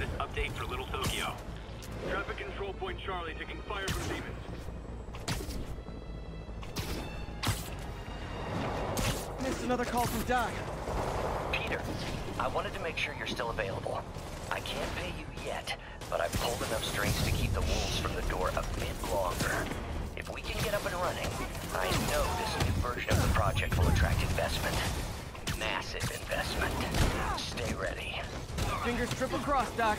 Status update for Little Tokyo. Traffic control point Charlie taking fire from demons. Missed another call from Doc. Peter, I wanted to make sure you're still available. I can't pay you yet, but I've pulled enough strings to keep the wolves from the door a bit longer. If we can get up and running, I know this new version of the project will attract investment. Massive investment. Stay ready. Fingers triple crossed, Doc.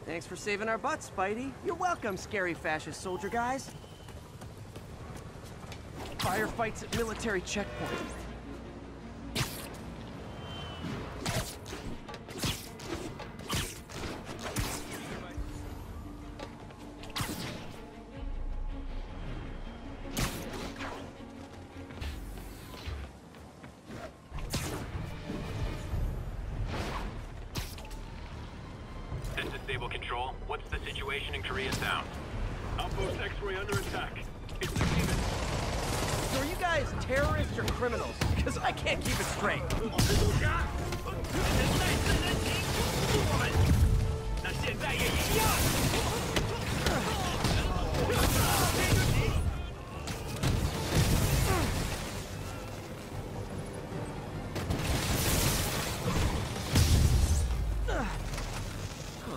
Thanks for saving our butts, Spidey. You're welcome, scary fascist soldier guys. Firefights at military checkpoint. Stable control. What's the situation in Koreatown? Outpost X-ray under attack. It's the demon. So are you guys terrorists or criminals? Because I can't keep it straight.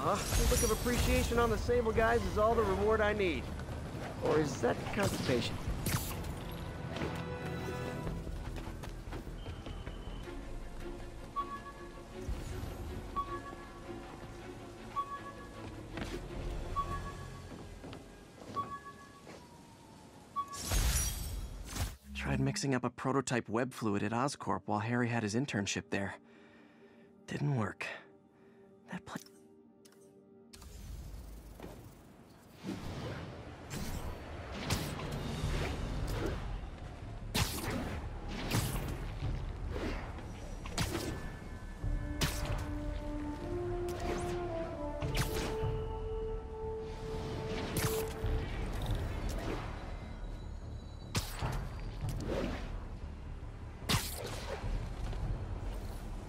A look of appreciation on the Sable guys is all the reward I need. Or is that constipation? Tried mixing up a prototype web fluid at Oscorp while Harry had his internship there. Didn't work. That place...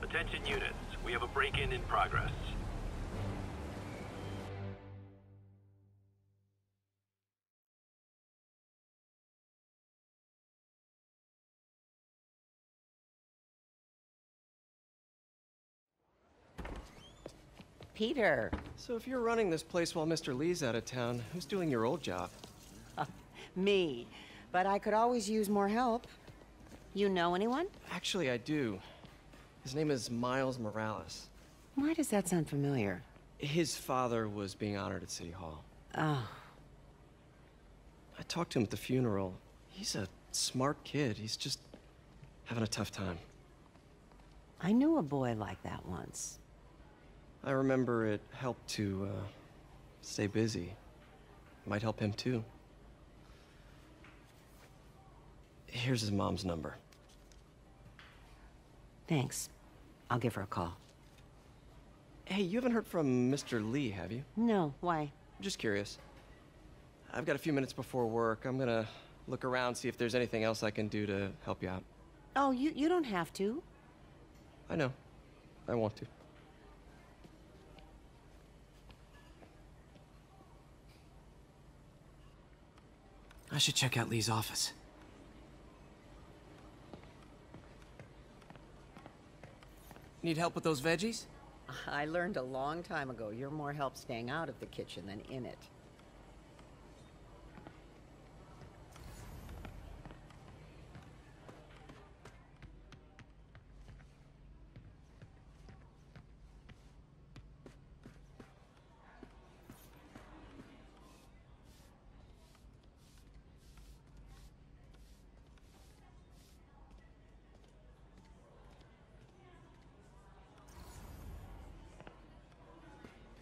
Attention units, we have a break-in in progress. Peter. So if you're running this place while Mr. Lee's out of town, who's doing your old job? Me. But I could always use more help. You know anyone? Actually, I do. His name is Miles Morales. Why does that sound familiar? His father was being honored at City Hall. Oh. I talked to him at the funeral. He's a smart kid. He's just having a tough time. I knew a boy like that once. I remember it helped to, stay busy. Might help him, too. Here's his mom's number. Thanks. I'll give her a call. Hey, you haven't heard from Mr. Lee, have you? No, why? Just curious. I've got a few minutes before work. I'm gonna look around, see if there's anything else I can do to help you out. Oh, you don't have to. I know. I want to. I should check out Lee's office. Need help with those veggies? I learned a long time ago you're more help staying out of the kitchen than in it.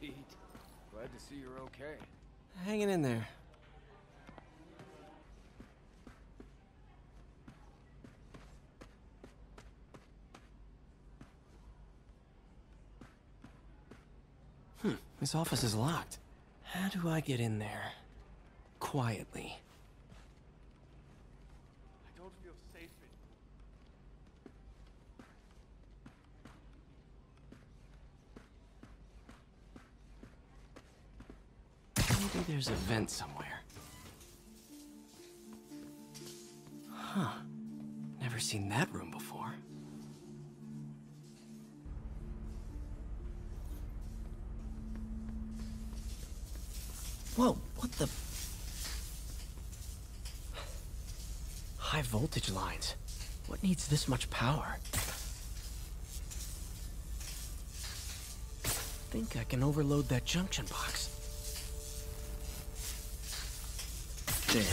Pete. to see you're okay. Hanging in there. This office is locked. How do I get in there? Quietly. I don't feel safe in. Maybe there's a vent somewhere. Huh. Never seen that room before. Whoa, what the? High voltage lines. What needs this much power? Think I can overload that junction box. There.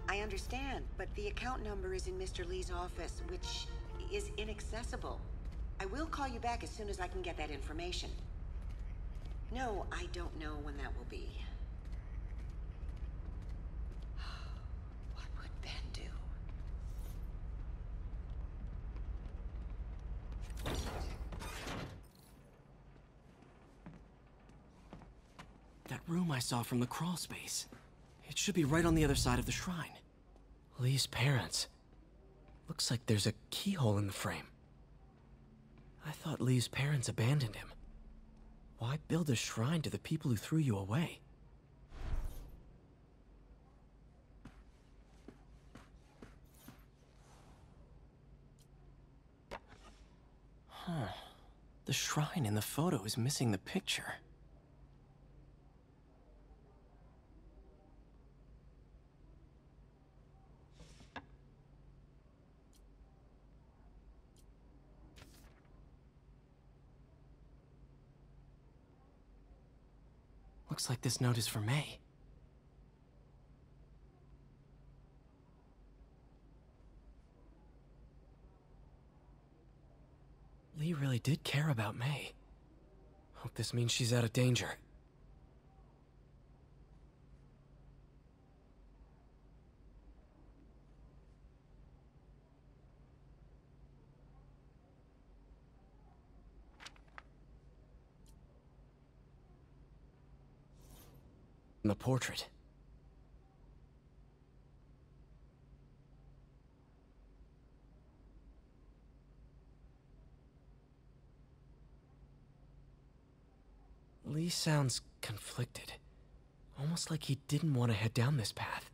I understand, but the account number is in Mr. Lee's office, which is inaccessible. I will call you back as soon as I can get that information. No, I don't know when that will be. What would Ben do? That room I saw from the crawl space. It should be right on the other side of the shrine. Lee's parents. Looks like there's a keyhole in the frame. I thought Lee's parents abandoned him. Why build a shrine to the people who threw you away? Huh. The shrine in the photo is missing the picture. Looks like this note is for May. Lee really did care about May. Hope this means she's out of danger. The portrait. Lee sounds conflicted. Almost like he didn't want to head down this path.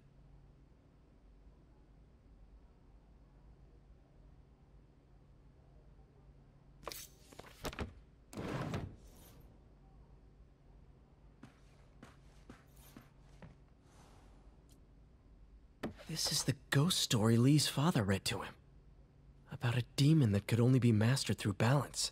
This is the ghost story Lee's father read to him. About a demon that could only be mastered through balance.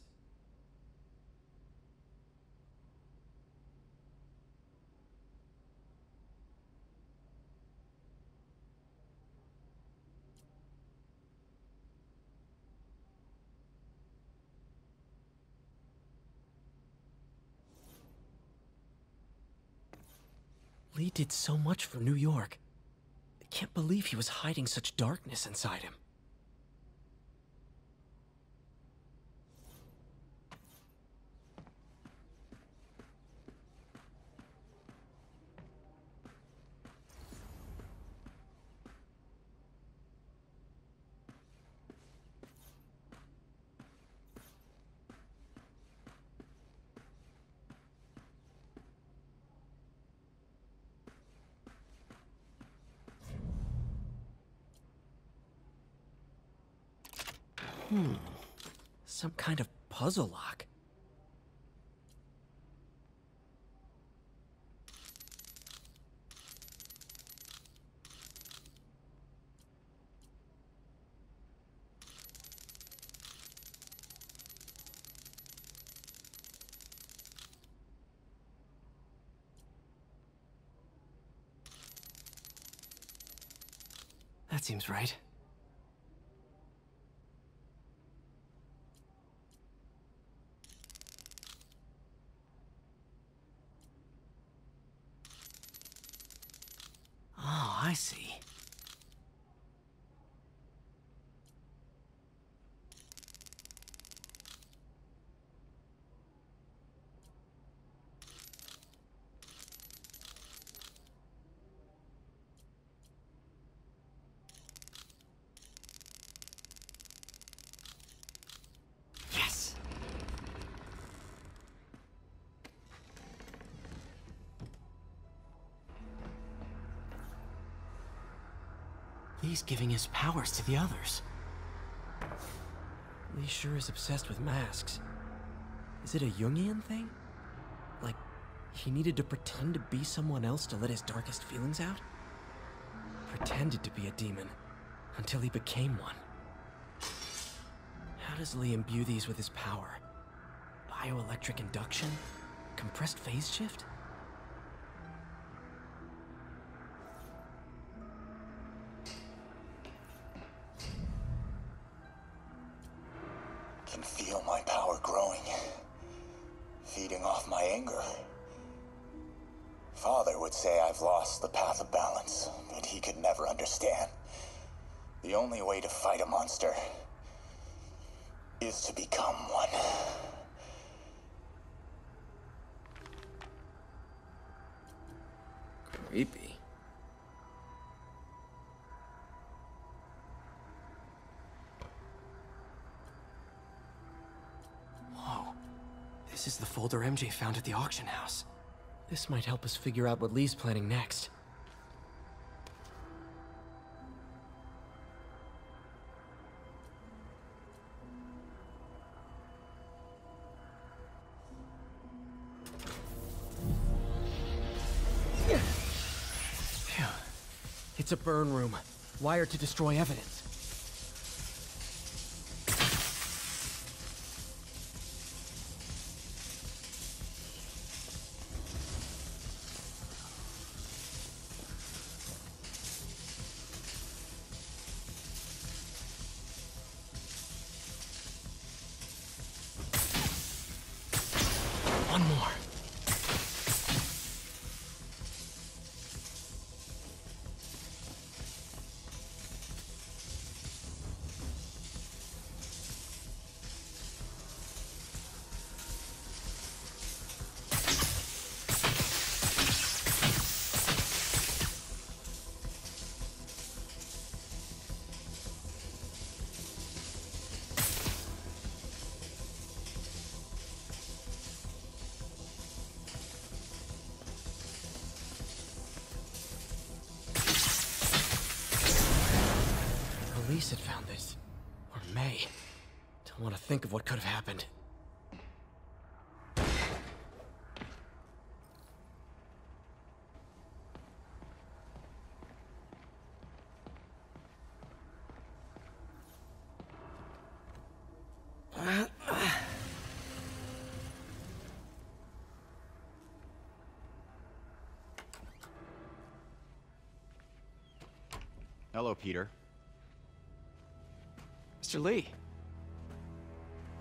Lee did so much for New York. I can't believe he was hiding such darkness inside him. Some kind of puzzle lock. That seems right. I see. Yes! Lee's giving his powers to the others. Lee sure is obsessed with masks. Is it a Jungian thing? Like, he needed to pretend to be someone else to let his darkest feelings out? Pretended to be a demon, until he became one. How does Lee imbue these with his power? Bioelectric induction? Compressed phase shift? Can feel my power growing, feeding off my anger. Father would say I've lost the path of balance, but he could never understand. The only way to fight a monster is to become one. Creepy. Whoa. This is the folder MJ found at the auction house. This might help us figure out what Lee's planning next. Phew. It's a burn room, wired to destroy evidence. One more. Police had found this. Or May. Don't want to think of what could have happened. Hello, Peter. Mr. Lee.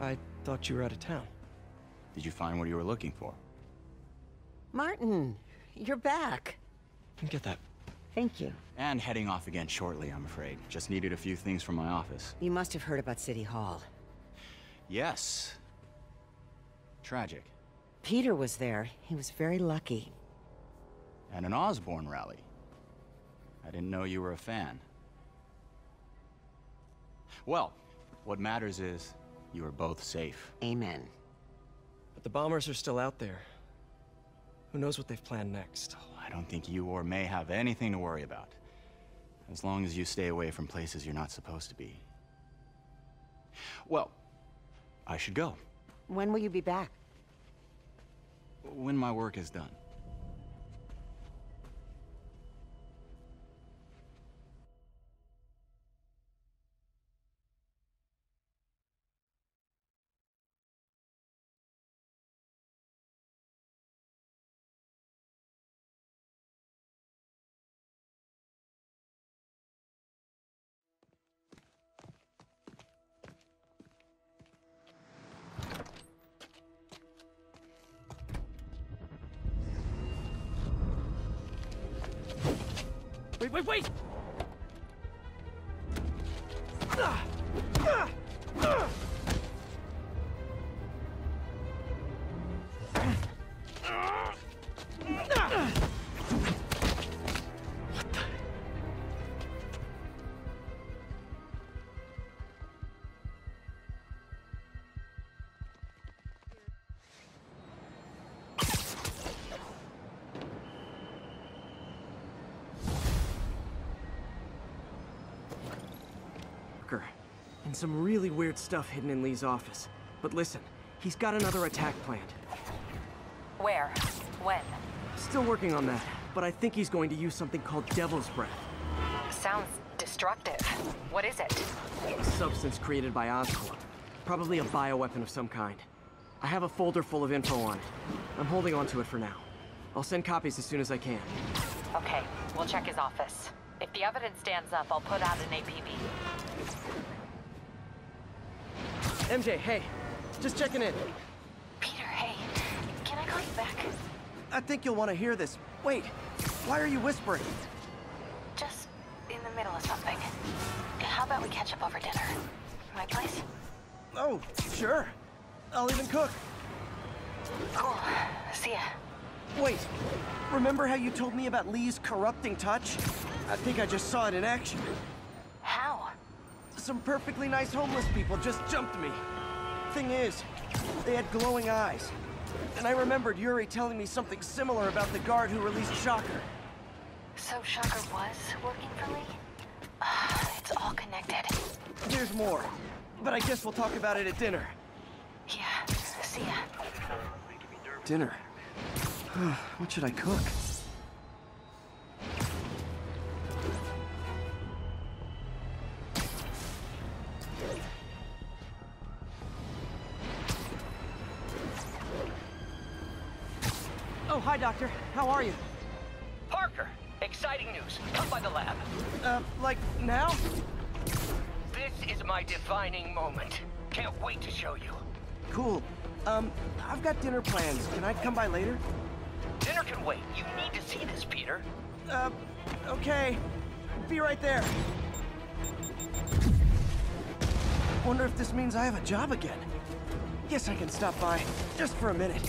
I thought you were out of town. Did you find what you were looking for? Martin, you're back. You can get that. Thank you. And heading off again shortly, I'm afraid. Just needed a few things from my office. You must have heard about City Hall. Yes. Tragic. Peter was there. He was very lucky. At an Osborne rally. I didn't know you were a fan. Well, what matters is you are both safe. Amen. But the bombers are still out there. Who knows what they've planned next? I don't think you or May have anything to worry about. As long as you stay away from places you're not supposed to be. Well, I should go. When will you be back? When my work is done. Wait! And some really weird stuff hidden in Lee's office. But listen, he's got another attack planned. Where? When? Still working on that, but I think he's going to use something called Devil's Breath. Sounds destructive. What is it? A substance created by Oscorp. Probably a bioweapon of some kind. I have a folder full of info on it. I'm holding on to it for now. I'll send copies as soon as I can. Okay, we'll check his office. If the evidence stands up, I'll put out an APB. MJ, hey. Just checking in. Peter, hey. Can I call you back? I think you'll want to hear this. Wait, why are you whispering? Just in the middle of something. How about we catch up over dinner? My place? Oh, sure. I'll even cook. Cool. See ya. Wait, remember how you told me about Lee's corrupting touch? I think I just saw it in action. How? Some perfectly nice homeless people just jumped me. Thing is, they had glowing eyes. And I remembered Yuri telling me something similar about the guard who released Shocker. So Shocker was working for Lee? It's all connected. There's more, but I guess we'll talk about it at dinner. Yeah, see ya. Dinner? What should I cook? Oh, hi, Doctor. How are you? Parker, exciting news. Come by the lab. Like now? This is my defining moment. Can't wait to show you. Cool. I've got dinner plans. Can I come by later? Dinner can wait. You need to see this, Peter. Okay. Be right there. Wonder if this means I have a job again. Guess I can stop by, just for a minute.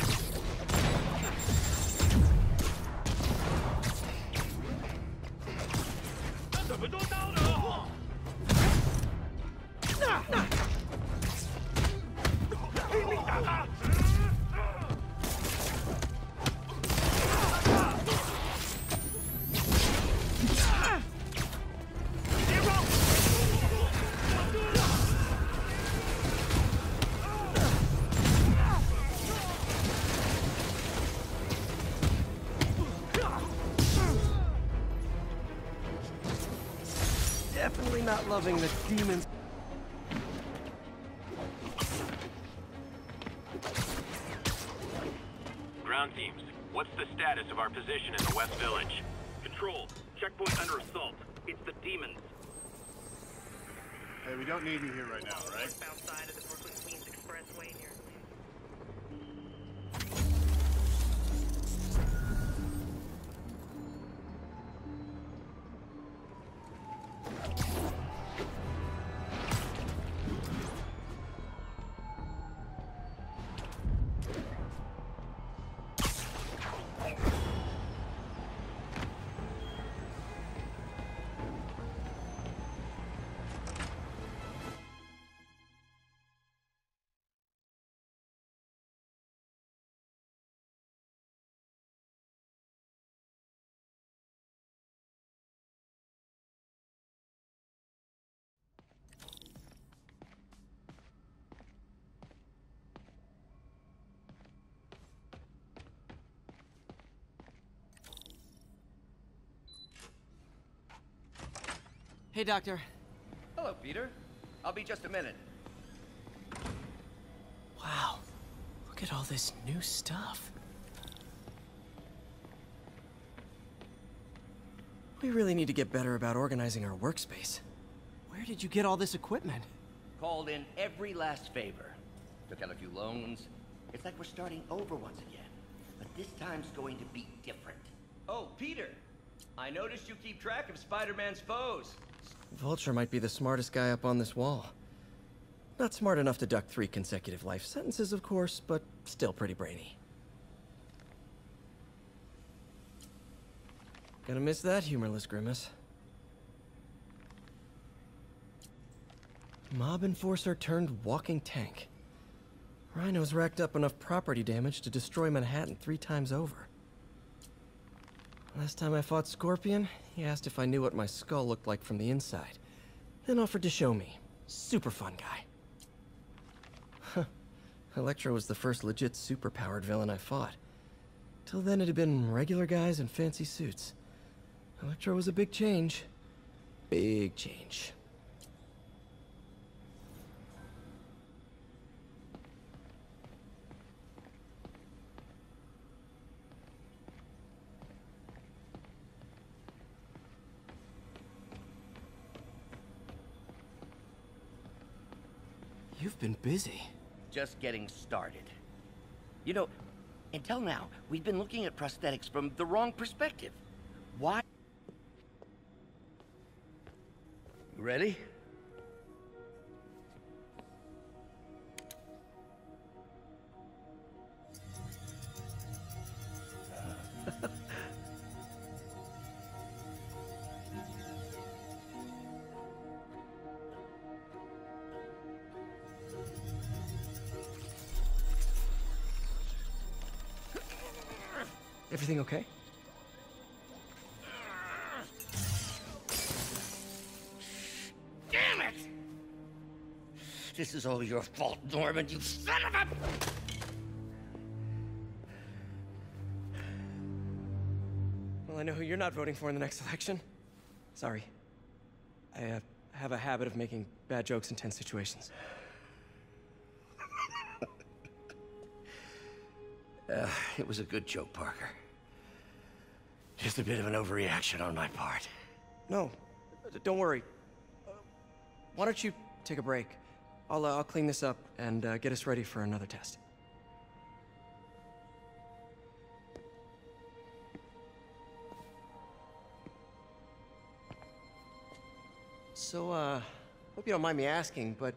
Definitely not loving the demons. Ground teams, what's the status of our position in the West Village? Control, checkpoint under assault. It's the demons. Hey, we don't need you here right now, right? Outside of the Brooklyn-Queens Expressway near Hey, Doctor. Hello, Peter. I'll be just a minute. Wow. Look at all this new stuff. We really need to get better about organizing our workspace. Where did you get all this equipment? Called in every last favor. Took out a few loans. It's like we're starting over once again. But this time's going to be different. Oh, Peter! I noticed you keep track of Spider-Man's foes. Vulture might be the smartest guy up on this wall. Not smart enough to duck 3 consecutive life sentences, of course, but still pretty brainy. Gonna miss that humorless grimace. Mob enforcer turned walking tank. Rhino's racked up enough property damage to destroy Manhattan 3 times over. Last time I fought Scorpion, he asked if I knew what my skull looked like from the inside, then offered to show me. Super fun guy. Huh. Electro was the first legit superpowered villain I fought. Till then it had been regular guys in fancy suits. Electro was a big change. Big change. You've been busy. Just getting started. You know, until now, we've been looking at prosthetics from the wrong perspective. Why? You ready? Everything okay? Damn it! This is all your fault, Norman, you son of a... Well, I know who you're not voting for in the next election. Sorry. I have a habit of making bad jokes in tense situations. It was a good joke, Parker. Just a bit of an overreaction on my part. No, don't worry. Why don't you take a break? I'll clean this up and get us ready for another test. So, hope you don't mind me asking, but it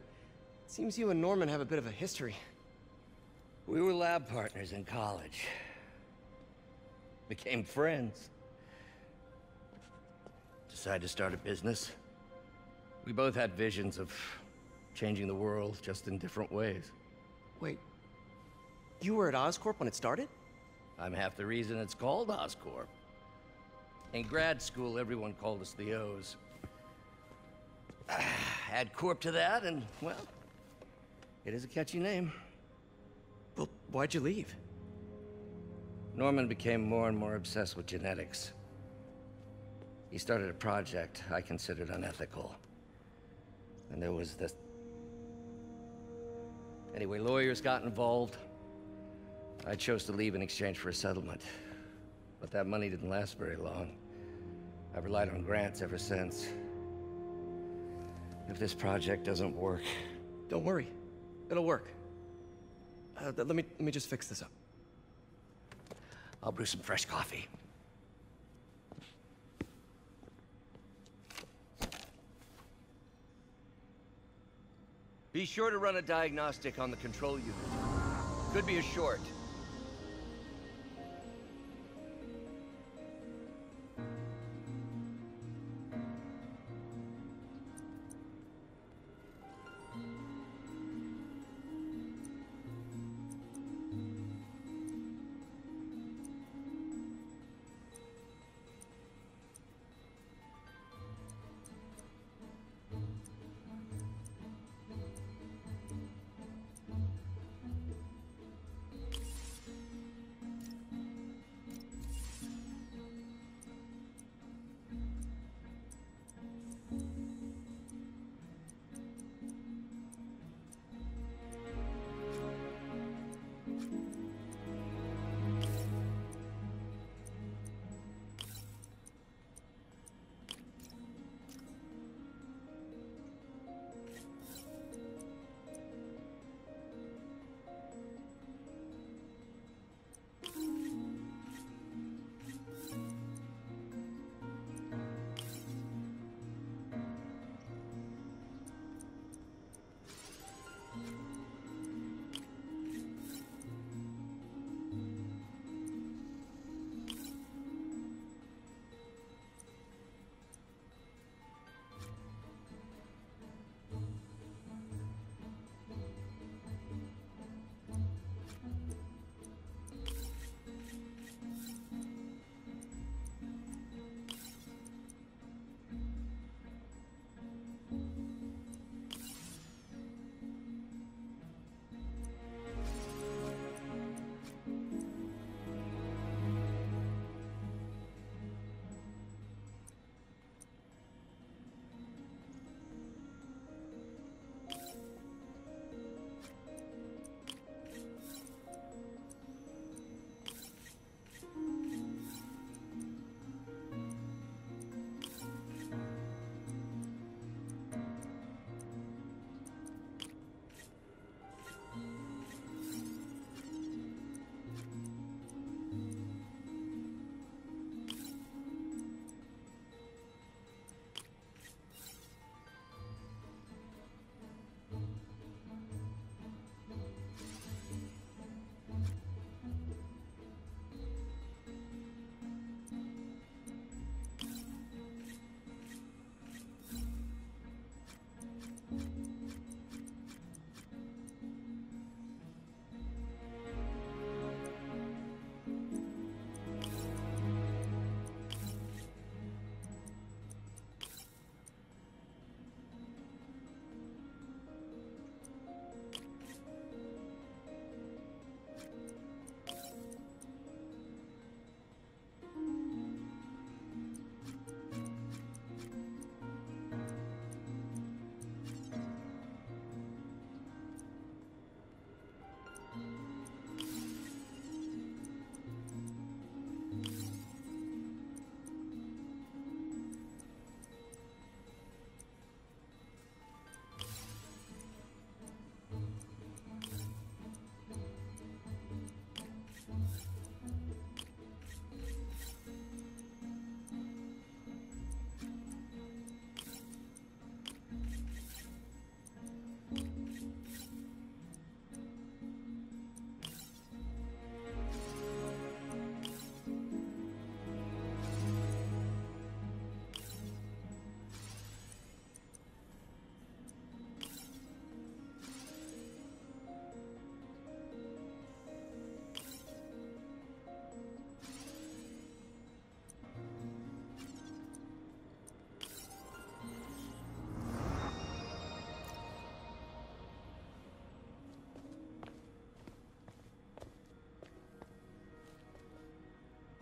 seems you and Norman have a bit of a history. We were lab partners in college. Became friends. Decided to start a business. We both had visions of changing the world, just in different ways. Wait, you were at Oscorp when it started? I'm half the reason it's called Oscorp. In grad school, everyone called us the O's. Add Corp to that, and, well, it is a catchy name. Well, why'd you leave? Norman became more and more obsessed with genetics. He started a project I considered unethical. And there was this... Anyway, lawyers got involved. I chose to leave in exchange for a settlement. But that money didn't last very long. I've relied on grants ever since. If this project doesn't work... Don't worry. It'll work. Let me just fix this up. I'll brew some fresh coffee. Be sure to run a diagnostic on the control unit. Could be a short.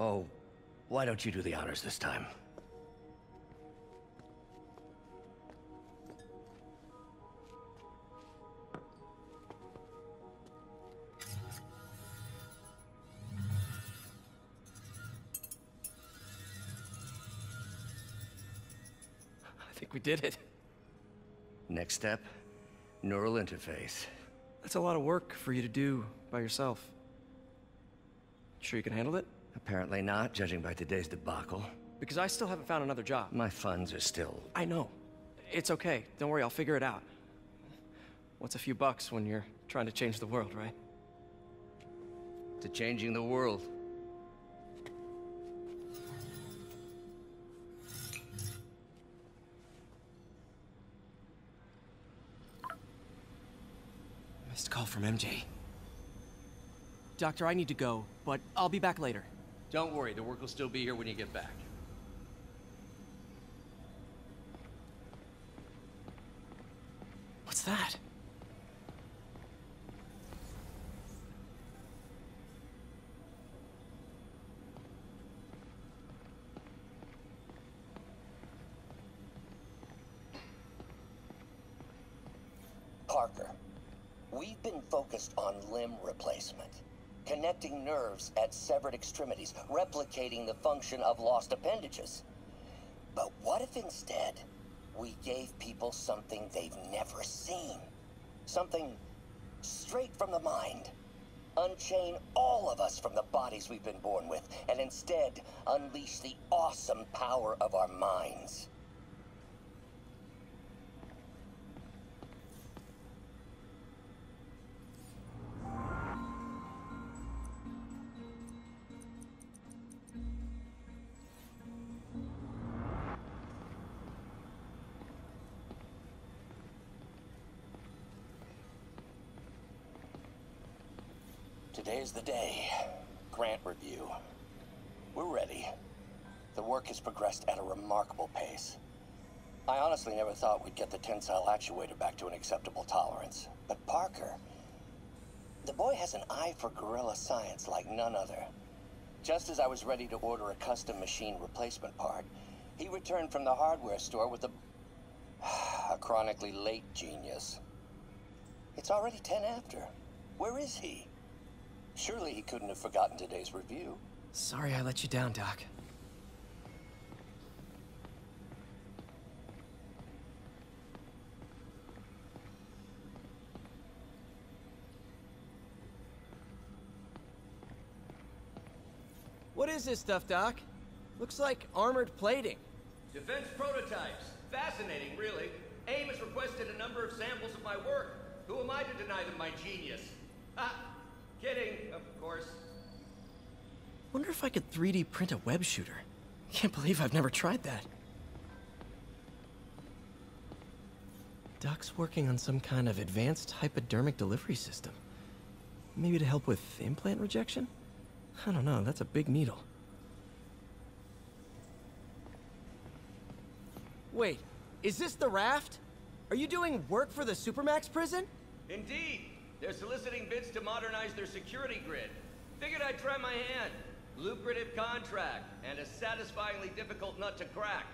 Oh, why don't you do the honors this time? I think we did it. Next step, neural interface. That's a lot of work for you to do by yourself. Sure you can handle it? Apparently not, judging by today's debacle. Because I still haven't found another job. My funds are still... I know. It's okay. Don't worry, I'll figure it out. What's a few bucks when you're trying to change the world, right? To changing the world. Missed call from MJ. Doctor, I need to go, but I'll be back later. Don't worry, the work will still be here when you get back. What's that? Parker, we've been focused on limb replacement, connecting nerves at severed extremities, replicating the function of lost appendages. But what if instead we gave people something they've never seen? Something straight from the mind. Unchain all of us from the bodies we've been born with, and instead unleash the awesome power of our minds. Today's the day. Grant review. We're ready. The work has progressed at a remarkable pace. I honestly never thought we'd get the tensile actuator back to an acceptable tolerance. But Parker, the boy has an eye for guerrilla science like none other. Just as I was ready to order a custom machine replacement part, he returned from the hardware store with a chronically late genius. It's already 10 after. Where is he? Surely he couldn't have forgotten today's review. Sorry I let you down, Doc. What is this stuff, Doc? Looks like armored plating. Defense prototypes. Fascinating, really. AIM has requested a number of samples of my work. Who am I to deny them my genius? Ah, kidding, of course. Wonder if I could 3D print a web shooter. Can't believe I've never tried that. Doc's working on some kind of advanced hypodermic delivery system. Maybe to help with implant rejection? I don't know, that's a big needle. Wait, is this the raft? Are you doing work for the Supermax prison? Indeed. They're soliciting bids to modernize their security grid. Figured I'd try my hand. Lucrative contract, and a satisfyingly difficult nut to crack.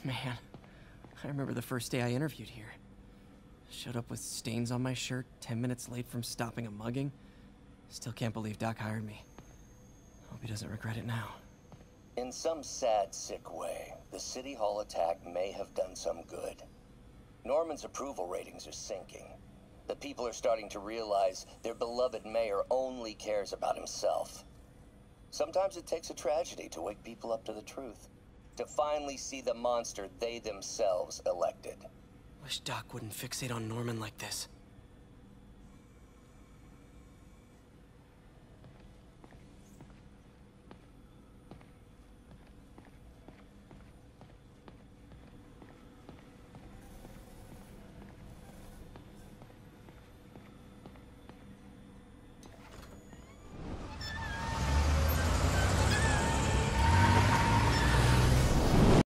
Man, I remember the first day I interviewed here. Showed up with stains on my shirt, 10 minutes late from stopping a mugging. Still can't believe Doc hired me. Hope he doesn't regret it now. In some sad, sick way, the City Hall attack may have done some good. Norman's approval ratings are sinking. The people are starting to realize their beloved mayor only cares about himself. Sometimes it takes a tragedy to wake people up to the truth. To finally see the monster they themselves elected. Wish Doc wouldn't fixate on Norman like this.